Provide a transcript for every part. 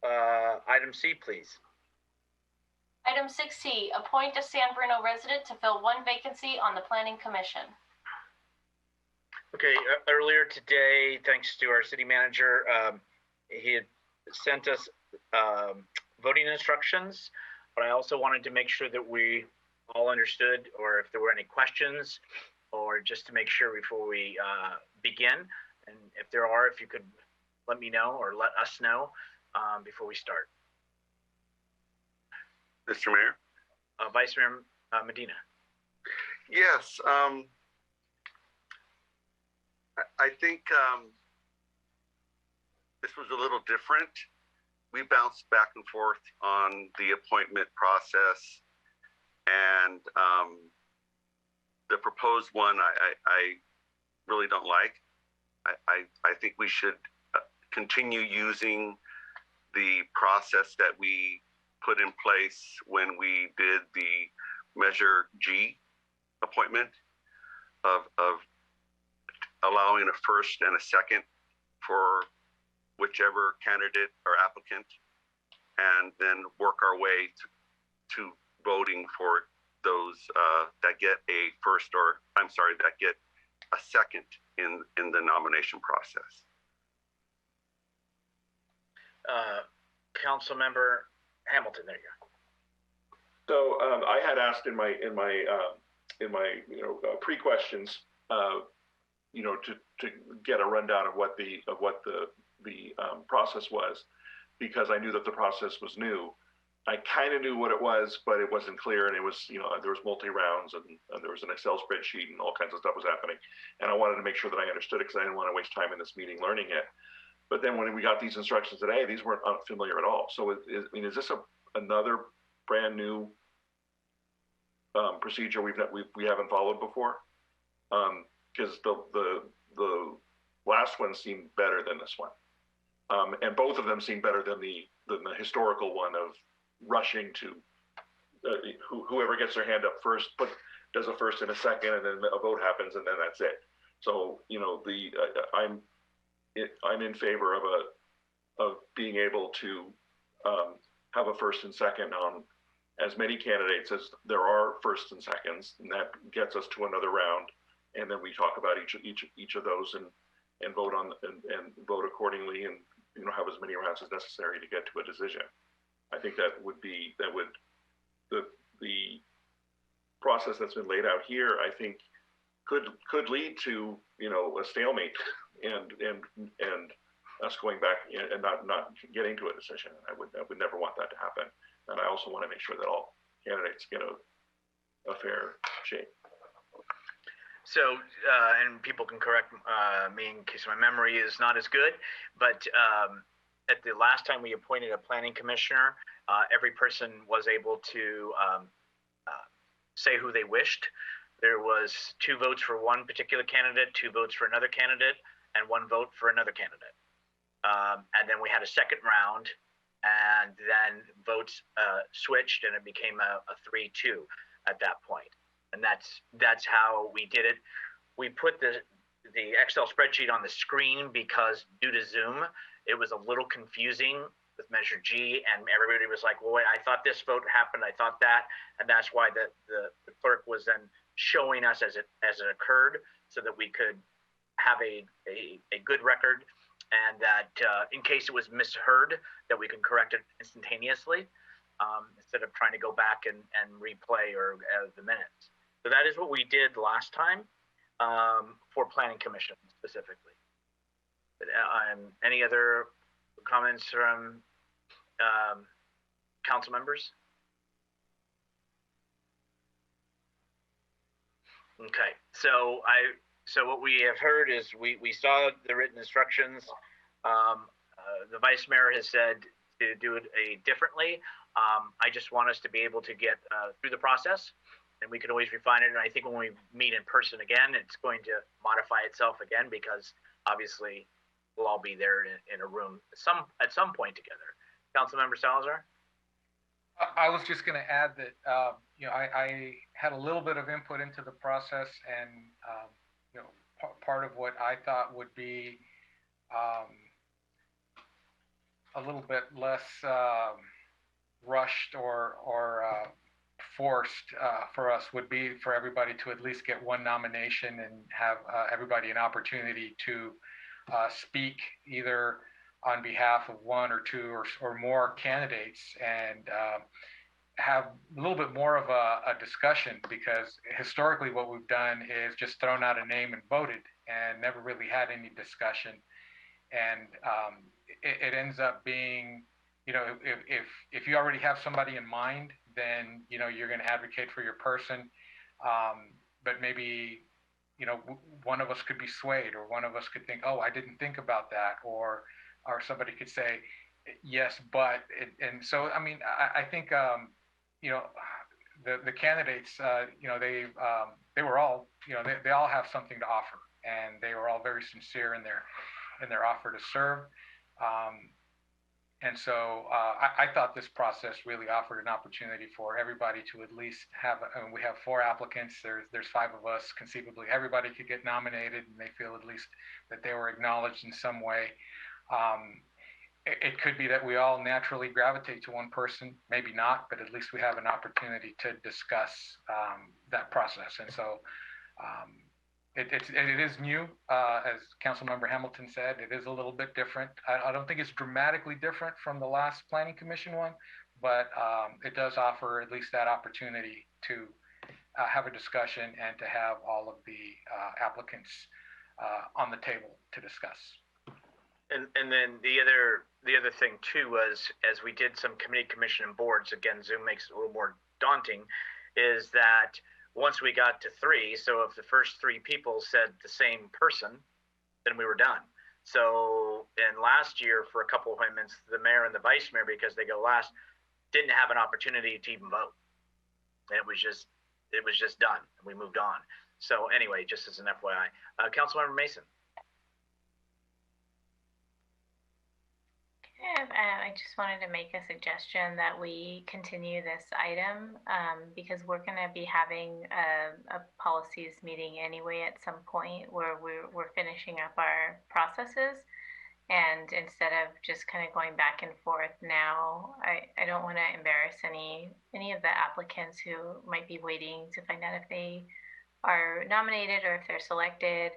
Item C, please. Item 6C, appoint a San Bruno resident to fill one vacancy on the Planning Commission. Okay, earlier today, thanks to our city manager, he had sent us voting instructions, but I also wanted to make sure that we all understood, or if there were any questions, or just to make sure before we begin. And if there are, if you could let me know or let us know before we start. Mr. Mayor? Vice Mayor Medina. Yes, I think this was a little different. We bounced back and forth on the appointment process, and the proposed one I really don't like. I think we should continue using the process that we put in place when we did the Measure G appointment of allowing a first and a second for whichever candidate or applicant, and then work our way to voting for those that get a first, or that get a second in the nomination process. Councilmember Hamilton, there you go. So I had asked in my pre-questions, to get a rundown of what the process was, because I knew that the process was new. I kind of knew what it was, but it wasn't clear, and it was, there was multi-rounds, and there was an Excel spreadsheet, and all kinds of stuff was happening, and I wanted to make sure that I understood it, because I didn't want to waste time in this meeting learning it. But then when we got these instructions today, these weren't unfamiliar at all. So is this another brand new procedure we haven't followed before? Because the last one seemed better than this one, and both of them seem better than the historical one of rushing to whoever gets their hand up first does a first and a second, and then a vote happens, and then that's it. So I'm in favor of being able to have a first and second on as many candidates as there are firsts and seconds, and that gets us to another round, and then we talk about each of those and vote on and vote accordingly, and have as many rounds as necessary to get to a decision. I think the process that's been laid out here, I think could lead to a stalemate and us going back and not getting to a decision. I would never want that to happen, and I also want to make sure that all candidates get a fair shake. So, and people can correct me in case my memory is not as good, but at the last time we appointed a planning commissioner, every person was able to say who they wished. There was 2 votes for one particular candidate, 2 votes for another candidate, and 1 vote for another candidate. And then we had a second round, and then votes switched, and it became a 3-2 at that point. And that's how we did it. We put the Excel spreadsheet on the screen because due to Zoom, it was a little confusing with Measure G, and everybody was like, well, wait, I thought this vote happened, I thought that, and that's why the clerk was then showing us as it occurred, so that we could have a good record, and that in case it was misheard, that we could correct it instantaneously, instead of trying to go back and replay or the minutes. So that is what we did last time for Planning Commission specifically. But, any other comments from council members? Okay, so what we have heard is we saw the written instructions. The vice mayor has said to do it differently. I just want us to be able to get through the process, and we can always refine it. And I think when we meet in person again, it's going to modify itself again, because obviously we'll all be there in a room at some point together. Councilmember Salazar? I was just going to add that I had a little bit of input into the process, and part of what I thought would be a little bit less rushed or forced for us would be for everybody to at least get one nomination and have everybody an opportunity to speak either on behalf of one or two or more candidates and have a little bit more of a discussion, because historically what we've done is just thrown out a name and voted and never really had any discussion. And it ends up being, you know, if you already have somebody in mind, then, you know, you're going to advocate for your person. But maybe, you know, one of us could be swayed, or one of us could think, oh, I didn't think about that. Or somebody could say, yes, but, and so, I mean, I think, you know, the candidates, you know, they were all, you know, they all have something to offer, and they were all very sincere in their offer to serve. And so I thought this process really offered an opportunity for everybody to at least have, and we have 4 applicants, there's 5 of us, conceivably everybody could get nominated, and they feel at least that they were acknowledged in some way. It could be that we all naturally gravitate to one person, maybe not, but at least we have an opportunity to discuss that process. And so it is new, as Councilmember Hamilton said. It is a little bit different. I don't think it's dramatically different from the last Planning Commission one, but it does offer at least that opportunity to have a discussion and to have all of the applicants on the table to discuss. And then the other thing too was, as we did some committee, commission, and boards, again, Zoom makes it a little more daunting, is that once we got to 3, so if the first 3 people said the same person, then we were done. So in last year, for a couple of appointments, the mayor and the vice mayor, because they go last, didn't have an opportunity to even vote. And it was just done, and we moved on. So anyway, just as an FYI, Councilmember Mason. I just wanted to make a suggestion that we continue this item because we're going to be having a policies meeting anyway at some point where we're finishing up our processes. And instead of just kind of going back and forth now, I don't want to embarrass any of the applicants who might be waiting to find out if they are nominated or if they're selected,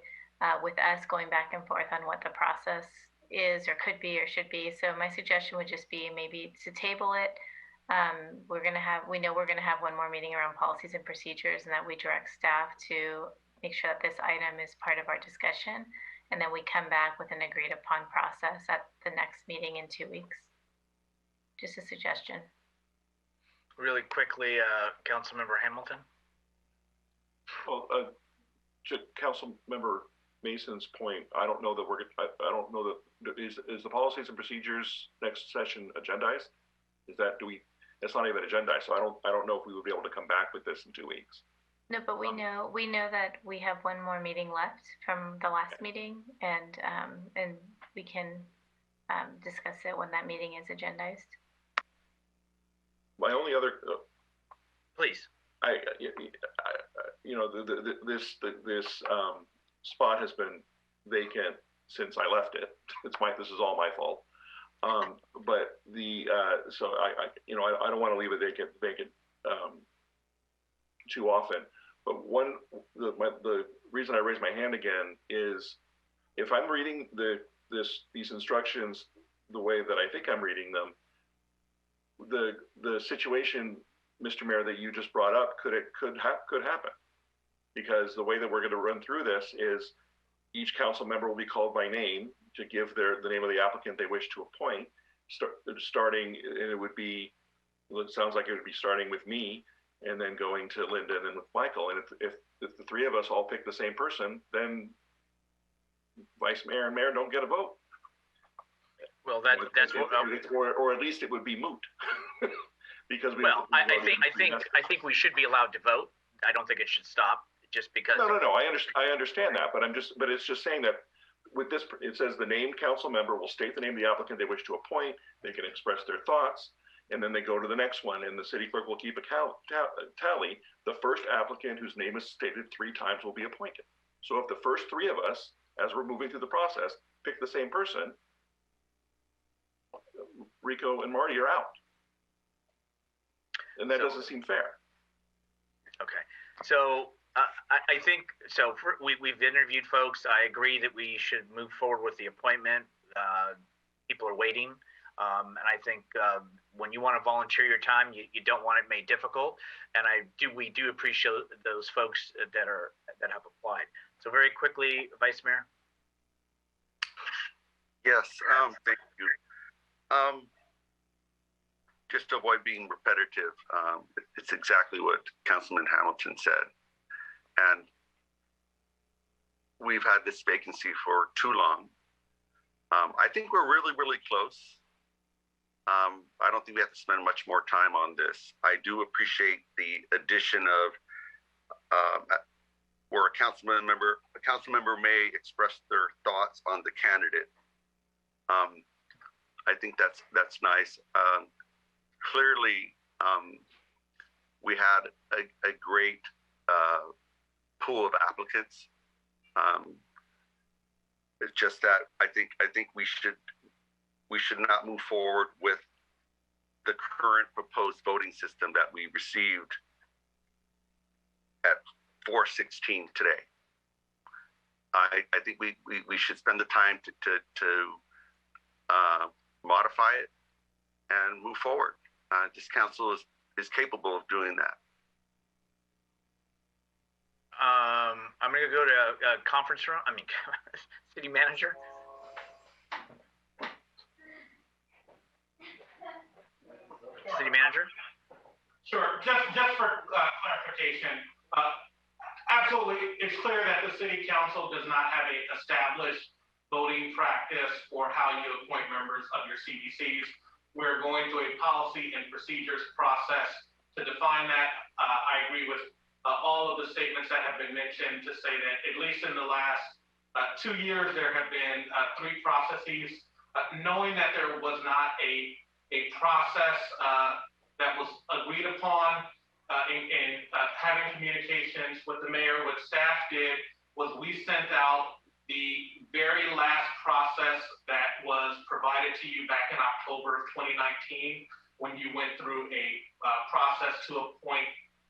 with us going back and forth on what the process is or could be or should be. So my suggestion would just be maybe to table it. We know we're gonna have one more meeting around policies and procedures, and that we direct staff to make sure that this item is part of our discussion, and then we come back with an agreed upon process at the next meeting in 2 weeks. Just a suggestion. Really quickly, Councilmember Hamilton. Well, to Councilmember Mason's point, I don't know that I don't know that is the policies and procedures next session agendized? It's not even agendized, so I don't know if we would be able to come back with this in 2 weeks. No, but we know that we have one more meeting left from the last meeting, and we can discuss it when that meeting is agendized. My only other Please. You know, this spot has been vacant since I left it. This is all my fault. But so I don't want to leave it vacant too often. But the reason I raised my hand again is, if I'm reading these instructions the way that I think I'm reading them, the situation, Mr. Mayor, that you just brought up could happen, because the way that we're going to run through this is each council member will be called by name to give the name of the applicant they wish to appoint. Starting, and it sounds like it would be starting with me, and then going to Linda, and then with Michael. And if the 3 of us all pick the same person, then vice mayor and mayor don't get a vote. Well, that's what, or at least it would be moot. Because I think we should be allowed to vote. I don't think it should stop just because. No. I understand that, but it's just saying that with this, it says the named council member will state the name of the applicant they wish to appoint. They can express their thoughts, and then they go to the next one, and the city clerk will keep a tally. The first applicant whose name is stated 3 times will be appointed. So if the first 3 of us, as we're moving through the process, pick the same person, Rico and Marty are out. And that doesn't seem fair. Okay. So I think, so we've interviewed folks. I agree that we should move forward with the appointment. People are waiting. And I think when you want to volunteer your time, you don't want it made difficult. And we do appreciate those folks that have applied. So very quickly, Vice Mayor. Yes, thank you. Just to avoid being repetitive, it's exactly what Councilman Hamilton said. And we've had this vacancy for too long. I think we're really, really close. I don't think we have to spend much more time on this. I do appreciate the addition of where a council member may express their thoughts on the candidate. I think that's nice. Clearly, we had a great pool of applicants. It's just that I think we should not move forward with the current proposed voting system that we received at 4:16 today. I think we should spend the time to modify it and move forward. This council is capable of doing that. I'm going to go to conference room. City manager. City manager. Sure. Just for clarification, absolutely, it's clear that the city council does not have a established voting practice for how you appoint members of your CDCs. We're going through a policy and procedures process to define that. I agree with all of the statements that have been mentioned to say that at least in the last 2 years, there have been 3 processes. Knowing that there was not a process that was agreed upon in having communications with the mayor, what staff did was we sent out the very last process that was provided to you back in October of 2019 when you went through a process to appoint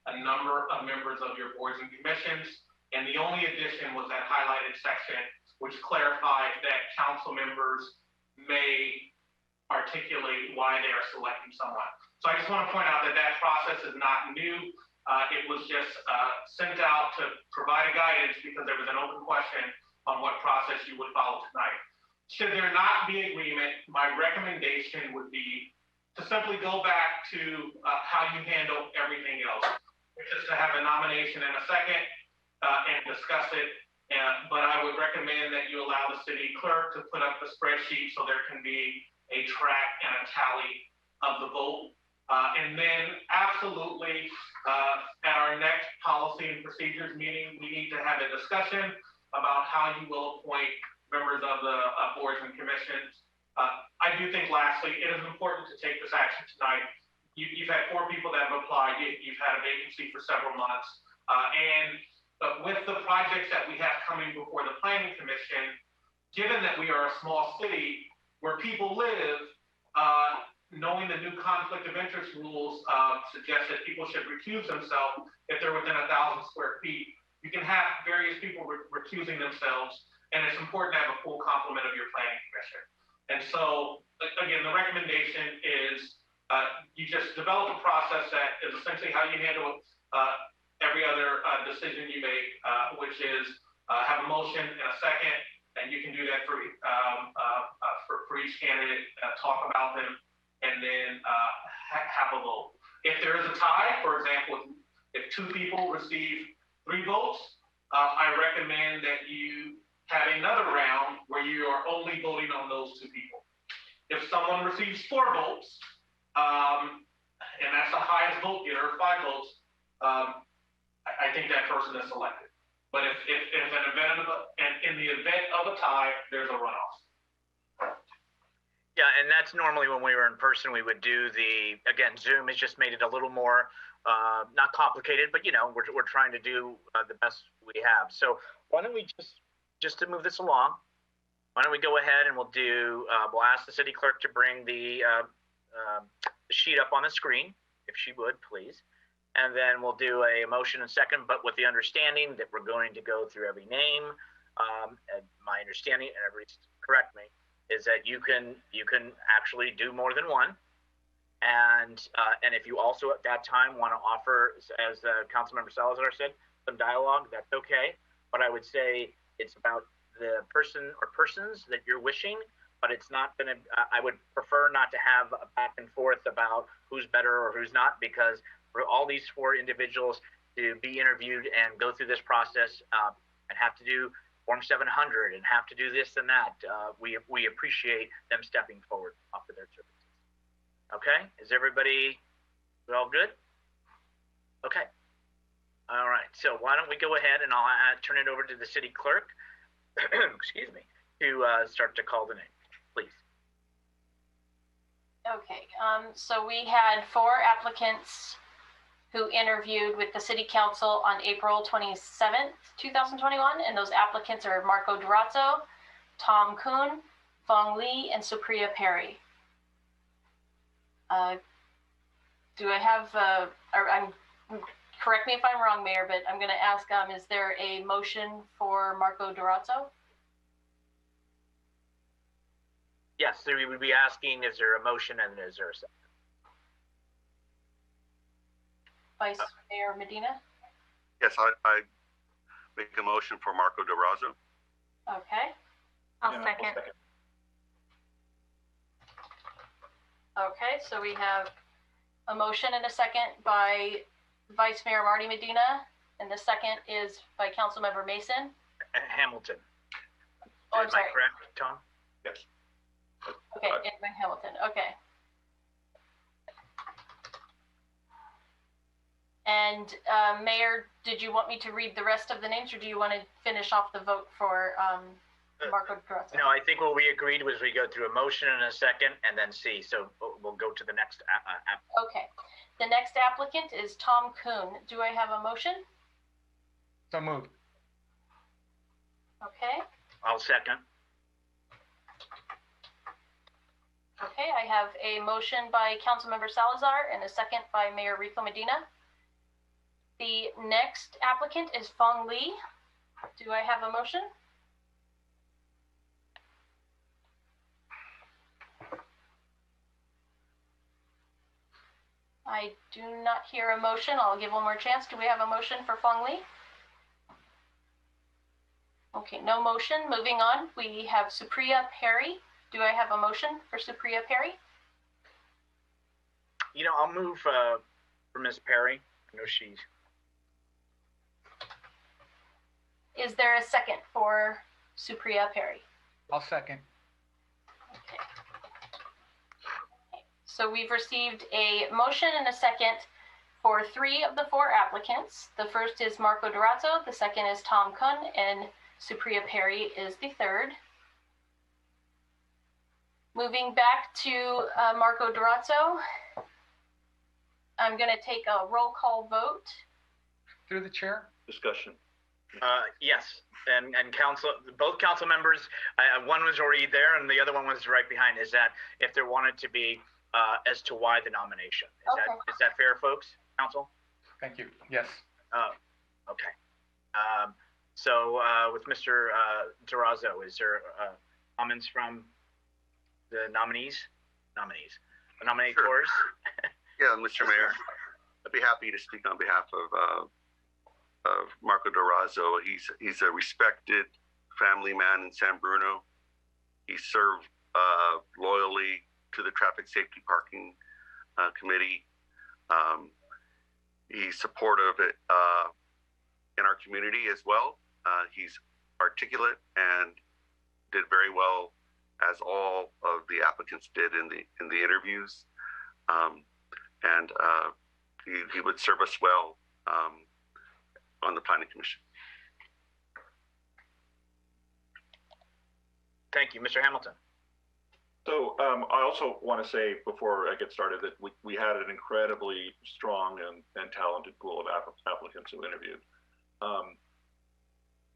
a number of members of your boards and commissions. And the only addition was that highlighted section, which clarified that council members may articulate why they are selecting someone. So I just want to point out that that process is not new. It was just sent out to provide a guidance because there was an open question on what process you would follow tonight. Should there not be agreement, my recommendation would be to simply go back to how you handle everything else, which is to have a nomination in a second and discuss it. But I would recommend that you allow the city clerk to put up the spreadsheet so there can be a track and a tally of the vote. And then absolutely at our next policy and procedures meeting, we need to have a discussion about how you will appoint members of the boards and commissions. I do think lastly, it is important to take this action tonight. You've had 4 people that have applied. You've had a vacancy for several months. But with the projects that we have coming before the Planning Commission, given that we are a small city where people live, knowing the new conflict of interest rules suggest that people should recuse themselves if they're within 1,000 square feet. You can have various people recusing themselves, and it's important to have a full complement of your planning commission. And so, again, the recommendation is you just develop a process that is essentially how you handle every other decision you make, which is have a motion and a second, and you can do that for each candidate, talk about them, and then have a vote. If there is a tie, for example, if 2 people receive 3 votes, I recommend that you have another round where you are only voting on those 2 people. If someone receives 4 votes, and that's the highest vote getter, 5 votes, I think that person is selected. But if in the event of a tie, there's a runoff. Yeah, and that's normally when we were in person, we would do again, Zoom has just made it a little more not complicated, but we're trying to do the best we have. So why don't we just to move this along, why don't we go ahead and we'll ask the city clerk to bring the the sheet up on the screen, if she would, please. And then we'll do a motion and second, but with the understanding that we're going to go through every name. And my understanding, and everybody correct me, is that you can actually do more than one. And if you also at that time want to offer, as Councilmember Salazar said, some dialogue, that's okay. But I would say it's about the person or persons that you're wishing, but it's not going to, I would prefer not to have a back and forth about who's better or who's not, because for all these 4 individuals to be interviewed and go through this process and have to do Form 700 and have to do this and that, we appreciate them stepping forward off of their services. Okay, is everybody all good? Okay. All right, so why don't we go ahead and I'll turn it over to the city clerk, excuse me, to start to call the name, please. Okay, so we had 4 applicants who interviewed with the city council on April 27th, 2021. And those applicants are Marco Durazzo, Tom Kuhn, Fong Lee, and Supriya Perry. Do I have, correct me if I'm wrong, Mayor, but I'm gonna ask, is there a motion for Marco Durazzo? Yes, so we would be asking, is there a motion and is there a second? Vice Mayor Medina? Yes, I make a motion for Marco Durazzo. Okay. I'll second. Okay, so we have a motion and a second by Vice Mayor Marty Medina, and the second is by Councilmember Mason. Hamilton. Oh, I'm Am sorry. I correct, Tom? Yes. Okay, and by Hamilton. Okay. And Mayor, did you want me to read the rest of the names, or do you want to finish off the vote for Marco Durazzo? No, I think what we agreed was we go through a motion and a second and then C. So we'll go to the next Okay. The next applicant is Tom Kuhn. Do I have a motion? So moved. Okay. I'll second. Okay, I have a motion by Councilmember Salazar and a second by Mayor Rico Medina. The next applicant is Fong Lee. Do I have a motion? I do not hear a motion. I'll give one more chance. Do we have a motion for Fong Lee? Okay, no motion. Moving on, we have Supriya Perry. Do I have a motion for Supriya Perry? You know, I'll move for Ms. Perry. I know she's. Is there a second for Supriya Perry? I'll second. Okay. So we've received a motion and a second for 3 of the 4 applicants. The first is Marco Durazzo, the second is Tom Kuhn, and Supriya Perry is the third. Moving back to Marco Durazzo, I'm going to take a roll call vote. Through the chair? Discussion. Yes, and both council members, one was already there and the other one was right behind, is that if there wanted to be as to why the nomination. Is that fair, folks, council? Thank you. Yes. Okay. So with Mr. Durazzo, is there comments from the nominees? The nominators? Sure. Yeah, Mr. Mayor, I'd be happy to speak on behalf of Marco Durazzo. He's a respected family man in San Bruno. He served loyally to the Traffic Safety Parking Committee. He's supportive in our community as well. He's articulate and did very well, as all of the applicants did in the interviews. And he would serve us well on the Planning Commission. Thank you, Mr. Hamilton. So I also want to say before I get started that we had an incredibly strong and talented pool of applicants who interviewed.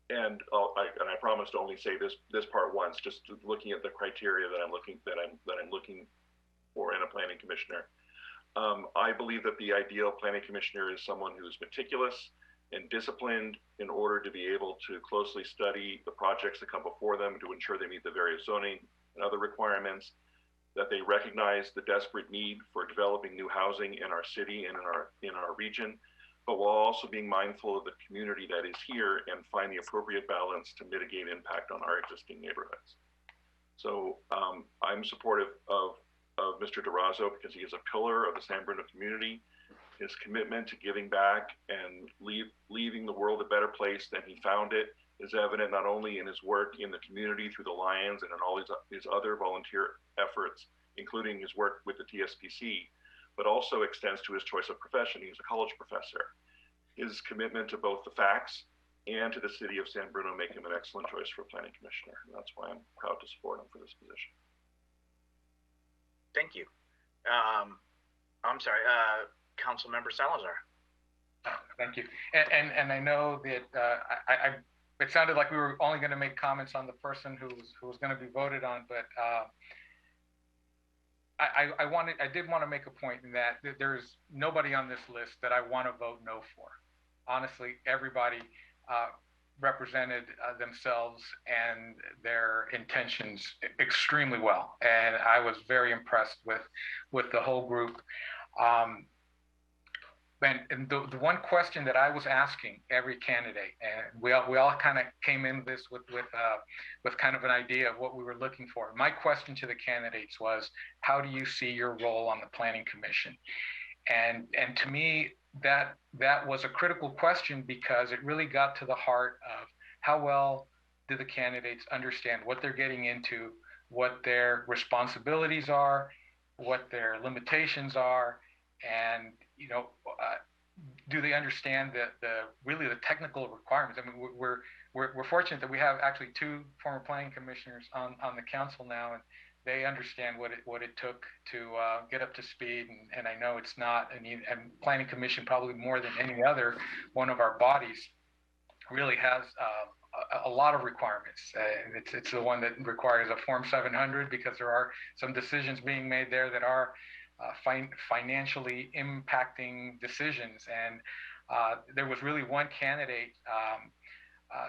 And I promise to only say this part once. Just looking at the criteria that I'm looking for in a planning commissioner. I believe that the ideal planning commissioner is someone who's meticulous and disciplined in order to be able to closely study the projects that come before them to ensure they meet the various zoning and other requirements, that they recognize the desperate need for developing new housing in our city and in our region, but while also being mindful of the community that is here and find the appropriate balance to mitigate impact on our existing neighborhoods. So I'm supportive of Mr. Durazo because he is a pillar of the San Bruno community. His commitment to giving back and leaving the world a better place than he found it is evident not only in his work in the community through the Lions and in all his other volunteer efforts, including his work with the TSPC, but also extends to his choice of profession. He's a college professor. His commitment to both the facts and to the city of San Bruno make him an excellent choice for planning commissioner. And that's why I'm proud to support him for this position. Thank you. I'm sorry, Council Member Salazar. Thank you. And I know that it sounded like we were only going to make comments on the person who was going to be voted on, but I did want to make a point in that there's nobody on this list that I want to vote no for. Honestly, everybody represented themselves and their intentions extremely well, and I was very impressed with the whole group. And the one question that I was asking every candidate, and we all kind of came in this with kind of an idea of what we were looking for. My question to the candidates was, how do you see your role on the Planning Commission? And to me, that was a critical question because it really got to the heart of how well do the candidates understand what they're getting into, what their responsibilities are, what their limitations are, and do they understand really the technical requirements? I mean, we're fortunate that we have actually two former planning commissioners on the council now, and they understand what it took to get up to speed. And I know it's not, and planning commission probably more than any other one of our bodies really has a lot of requirements. It's the one that requires a Form 700 because there are some decisions being made there that are financially impacting decisions. And there was really one candidate,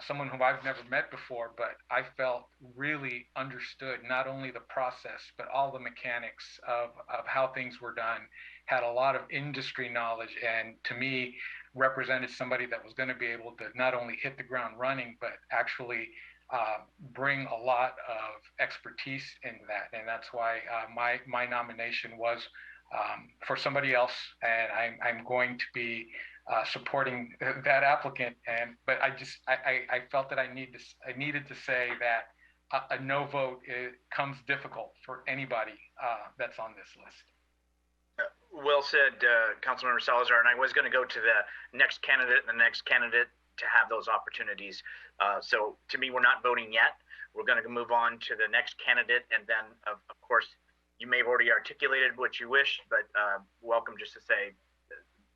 someone whom I've never met before, but I felt really understood not only the process, but all the mechanics of how things were done, had a lot of industry knowledge, and to me, represented somebody that was going to be able to not only hit the ground running, but actually bring a lot of expertise in that. And that's why my nomination was for somebody else, and I'm going to be supporting that applicant. But I felt that I needed to say that a no vote comes difficult for anybody that's on this list. Well said, Councilmember Salazar. And I was going to go to the next candidate and the next candidate to have those opportunities. So to me, we're not voting yet. We're going to move on to the next candidate. And then, of course, you may have already articulated what you wish, but welcome just to say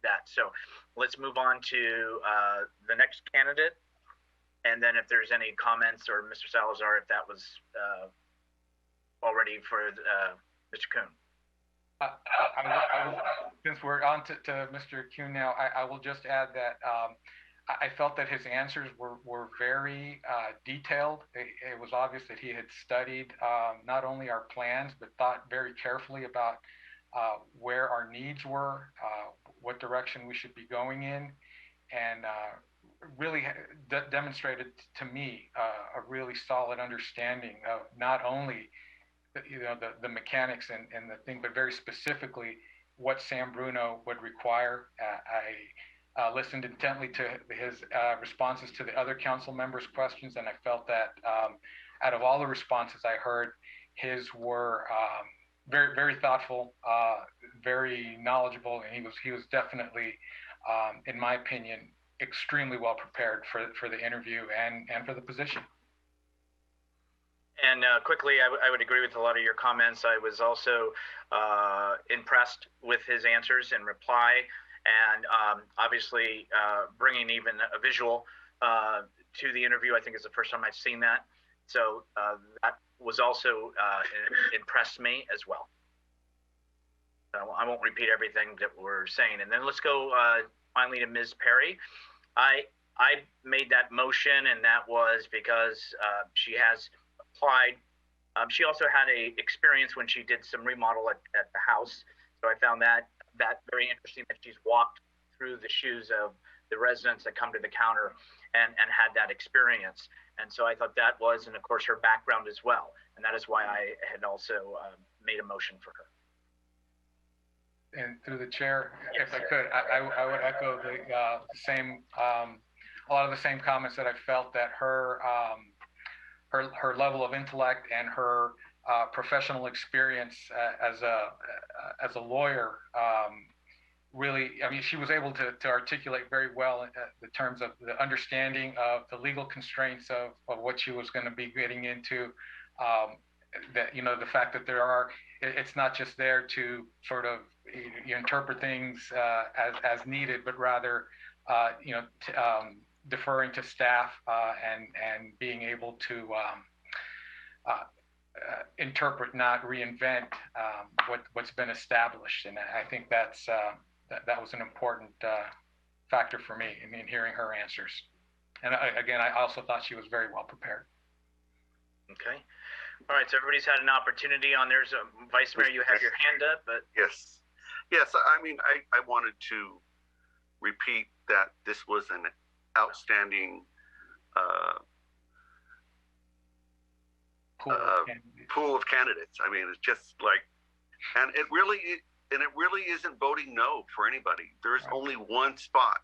that. So let's move on to the next candidate. And then if there's any comments, or Mr. Salazar, if that was already for Mr. Kuhn. Since we're on to Mr. Kuhn now, I will just add that I felt that his answers were very detailed. It was obvious that he had studied not only our plans, but thought very carefully about where our needs were, what direction we should be going in, and really demonstrated to me a really solid understanding of not only the mechanics and the thing, but very specifically what San Bruno would require. I listened intently to his responses to the other council members' questions, and I felt that out of all the responses I heard, his were very, very thoughtful, very knowledgeable, and he was definitely, in my opinion, extremely well prepared for the interview and for the position. And quickly, I would agree with a lot of your comments. I was also impressed with his answers and reply, and obviously bringing even a visual to the interview. I think is the first time I've seen that. So that was also impressed me as well. I won't repeat everything that we're saying. And then let's go finally to Ms. Perry. I made that motion, and that was because she has applied. She also had a experience when she did some remodel at the house. So I found that very interesting, that she's walked through the shoes of the residents that come to the counter and had that experience. And so I thought that was, and of course, her background as well. And that is why I had also made a motion for her. And through the chair, if I could, I would echo the same, a lot of the same comments that I felt that her level of intellect and her professional experience as a lawyer really, I mean, she was able to articulate very well the terms of the understanding of the legal constraints of what she was going to be getting into. That, you know, the fact that it's not just there to sort of you interpret things as needed, but rather, you know, deferring to staff and being able to interpret, not reinvent what's been established. And I think that was an important factor for me in hearing her answers. And again, I also thought she was very well prepared. Okay. All right, so everybody's had an opportunity on theirs. Vice Mayor, you have your hand up, but yes. I mean, I wanted to repeat that this was an outstanding pool of candidates. I mean, it's just like, and it really isn't voting no for anybody. There's only one spot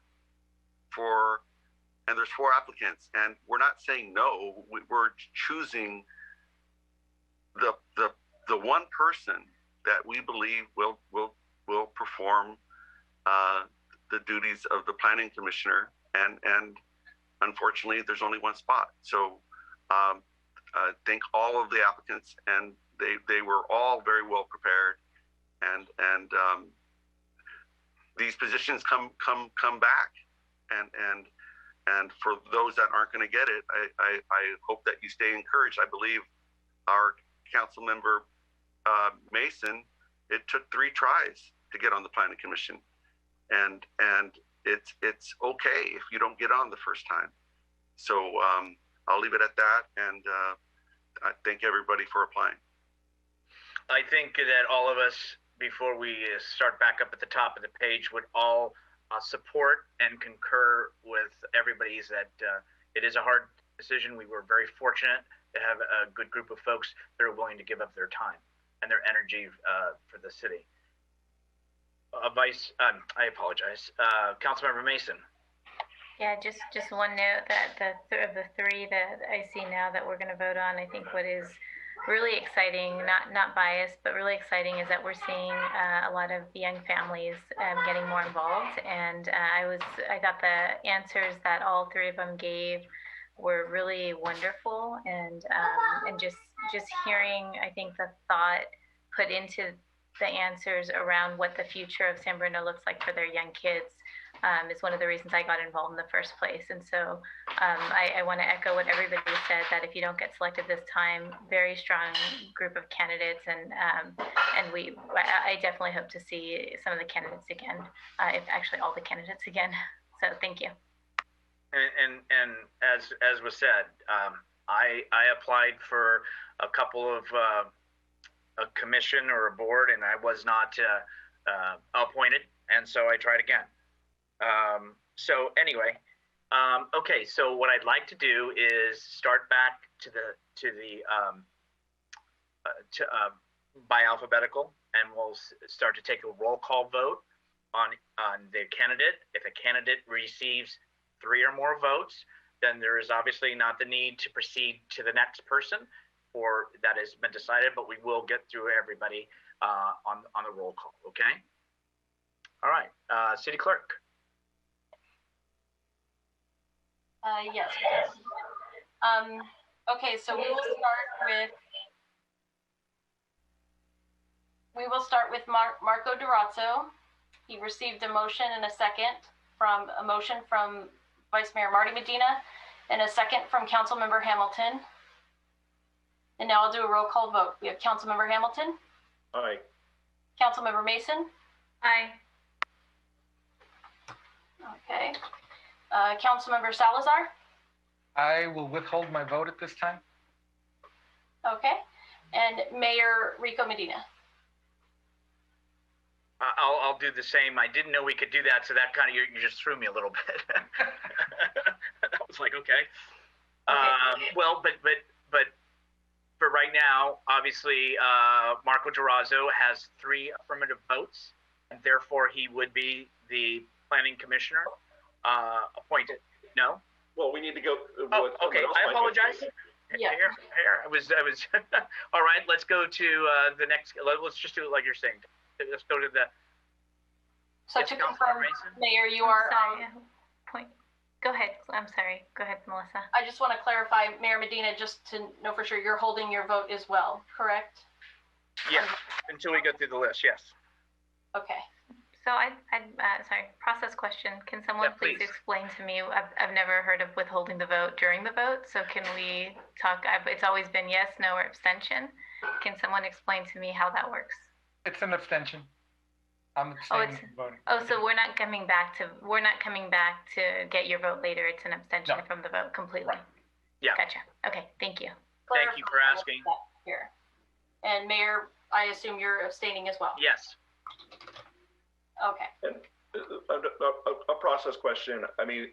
and there's 4 applicants, and we're not saying no. We're choosing the one person that we believe will perform the duties of the planning commissioner, and unfortunately there's only one spot. So thank all of the applicants, and they were all very well prepared, and these positions come back, and for those that aren't going to get it, I hope that you stay encouraged. I believe our council member Mason, it took 3 tries to get on the planning commission, and it's okay if you don't get on the first time. So I'll leave it at that, and I thank everybody for applying. I think that all of us, before we start back up at the top of the page, would all support and concur with everybody's that it is a hard decision. We were very fortunate to have a good group of folks that are willing to give up their time and their energy for the city. I apologize. Councilmember Mason. Yeah, just one note that of the 3 that I see now that we're going to vote on, I think what is really exciting, not biased, but really exciting, is that we're seeing a lot of young families getting more involved. And I thought the answers that all 3 of them gave were really wonderful, and just hearing, I think, the thought put into the answers around what the future of San Bruno looks like for their young kids is one of the reasons I got involved in the first place. And so I want to echo what everybody said, that if you don't get selected this time, very strong group of candidates, and I definitely hope to see some of the candidates again, if actually all the candidates again. So thank you. And as was said, I applied for a couple of a commission or a board, and I was not appointed, and so I tried again. So anyway, okay. So what I'd like to do is start back to the by alphabetical, and we'll start to take a roll call vote on the candidate. If a candidate receives 3 or more votes, then there is obviously not the need to proceed to the next person, or that has been decided, but we will get through everybody on the roll call, okay? All right, City Clerk. Yes. Okay, so we will start with Marco Durazzo. He received a motion and a motion from Vice Mayor Marty Medina and a second from Councilmember Hamilton. And now I'll do a roll call vote. We have Councilmember Hamilton. Aye. Councilmember Mason? Aye. Okay. Councilmember Salazar? I will withhold my vote at this time. Okay. And Mayor Rico Medina? I'll do the same. I didn't know we could do that, so that kind of you just threw me a little bit. I was like, okay. Well, but for right now, obviously, Marco Durazo has 3 affirmative votes, and therefore he would be the planning commissioner appointed. No? Well, we need to go. Oh, okay. I apologize. Yeah. Here. I was. All right. Let's go to the next. Let's just do it like you're saying. Let's go to the. So Yes, to Councilmember confirm, Mason? Mayor, you are, Sorry, point. Go ahead. I'm sorry. Go ahead, Melissa. I just want to clarify, Mayor Medina, just to know for sure, you're holding your vote as well, correct? Yes. Until we go through the list. Yes. Okay. So sorry, process question. Can someone Yeah, please please. explain to me, I've never heard of withholding the vote during the vote. So can we talk, it's always been yes, no, or abstention. Can someone explain to me how that works? It's an abstention. I'm abstaining from voting. Oh, so we're not coming back to get your vote later. It's an abstention No. from the vote completely. Right. Yeah. Gotcha. Okay, thank you. Thank you for asking. Here. And Mayor, I assume you're abstaining as well? Yes. Okay. And a process question. I mean,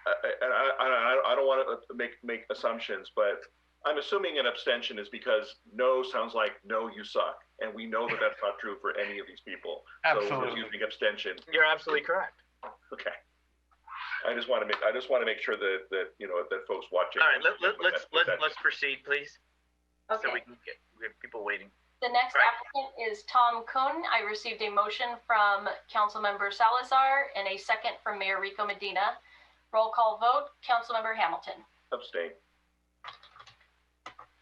I don't want to make assumptions, but I'm assuming an abstention is because no sounds like no, you suck, and we know that that's not true for any of these people. So Absolutely. we're using abstention. You're absolutely correct. Okay. I just want to make sure that that folks watching. All right. Let's proceed, please. So we Okay. can we have people waiting. The next Right. applicant is Tom Kuhn. I received a motion from Councilmember Salazar and a second from Mayor Rico Medina. Roll call vote. Councilmember Hamilton. Abstain.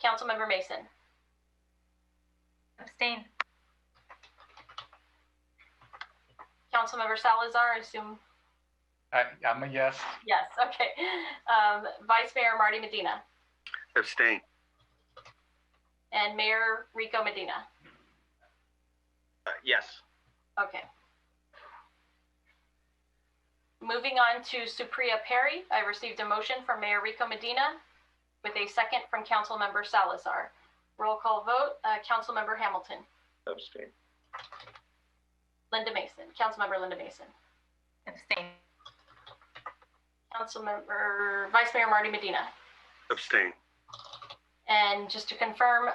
Councilmember Mason. Abstain. Councilmember Salazar, I assume. I'm a yes. Yes, okay. Vice Mayor Marty Medina Abstain. and Mayor Rico Medina. Yes. Okay. Moving on to Supriya Perry, I received a motion from Mayor Rico Medina with a second from Councilmember Salazar. Roll call vote, Councilmember Hamilton. Abstain. Councilmember Linda Mason. Abstain. Councilmember, Vice Mayor Marty Medina. Abstain. And just to confirm,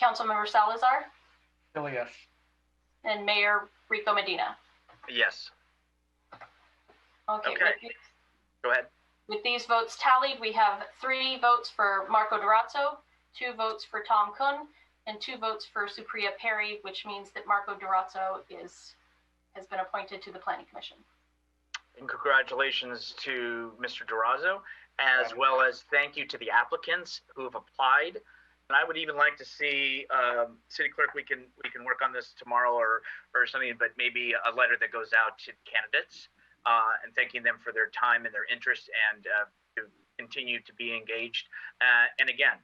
Councilmember Salazar Still a yes. and Mayor Rico Medina. Yes. Okay. Okay. Go ahead. With these votes tallied, we have 3 votes for Marco Durazzo, 2 votes for Tom Kuhn, and 2 votes for Supriya Perry, which means that Marco Durazzo has been appointed to the Planning Commission. And congratulations to Mr. Durazo, as well as thank you to the applicants who have applied. And I would even like to see, City Clerk, we can work on this tomorrow or something, but maybe a letter that goes out to candidates and thanking them for their time and their interest and to continue to be engaged. And again,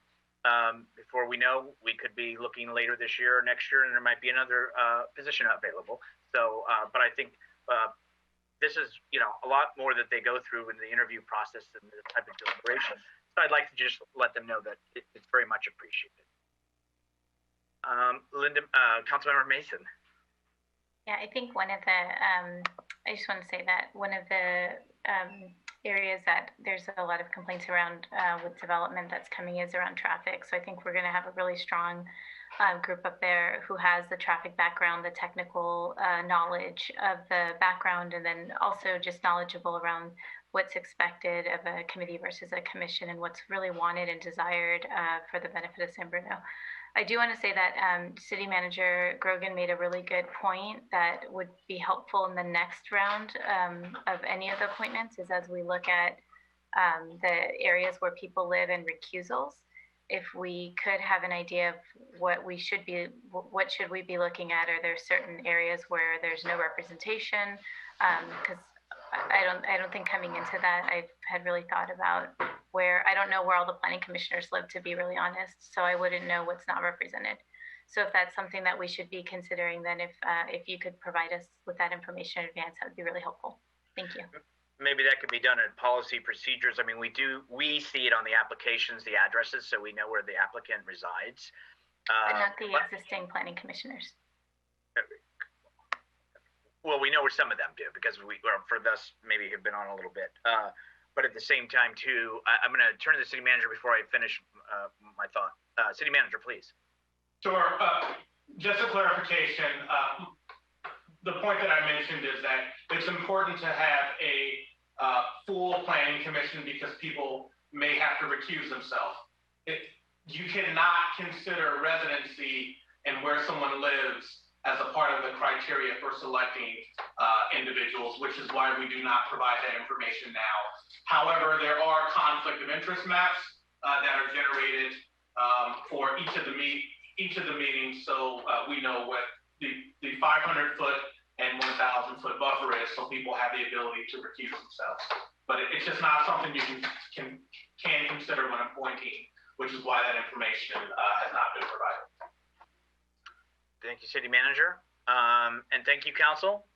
before we know, we could be looking later this year or next year, and there might be another position available. So, but I think this is, a lot more that they go through in the interview process and the type of deliberation. So I'd like to just let them know that it's very much appreciated. Councilmember Mason. Yeah, I think one of the, I just want to say that one of the areas that there's a lot of complaints around with development that's coming is around traffic. So I think we're going to have a really strong group up there who has the traffic background, the technical knowledge of the background, and then also just knowledgeable around what's expected of a committee versus a commission and what's really wanted and desired for the benefit of San Bruno. I do want to say that City Manager Grogan made a really good point that would be helpful in the next round of any of the appointments is as we look at the areas where people live and recusals, if we could have an idea of what should we be looking at? Are there certain areas where there's no representation? Because I don't think coming into that, I had really thought about I don't know where all the planning commissioners live, to be really honest. So I wouldn't know what's not represented. So if that's something that we should be considering, then if you could provide us with that information in advance, that would be really helpful. Thank you. Maybe that could be done in policy procedures. I mean, we see it on the applications, the addresses, so we know where the applicant resides. But not the existing planning commissioners. Well, we know where some of them do because for us, maybe have been on a little bit. But at the same time, too, I'm going to turn to the city manager before I finish my thought. City manager, please. Sure. Just a clarification. The point that I mentioned is that it's important to have a full planning commission because people may have to recuse themselves. You cannot consider residency and where someone lives as a part of the criteria for selecting individuals, which is why we do not provide that information now. However, there are conflict of interest maps that are generated for each of the meetings, so we know what the 500-foot and 1,000-foot buffer is, so people have the ability to recuse themselves. But it's just not something you can consider when appointing, which is why that information has not been provided. Thank you, city manager. And thank you, council,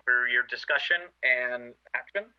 for your discussion and action.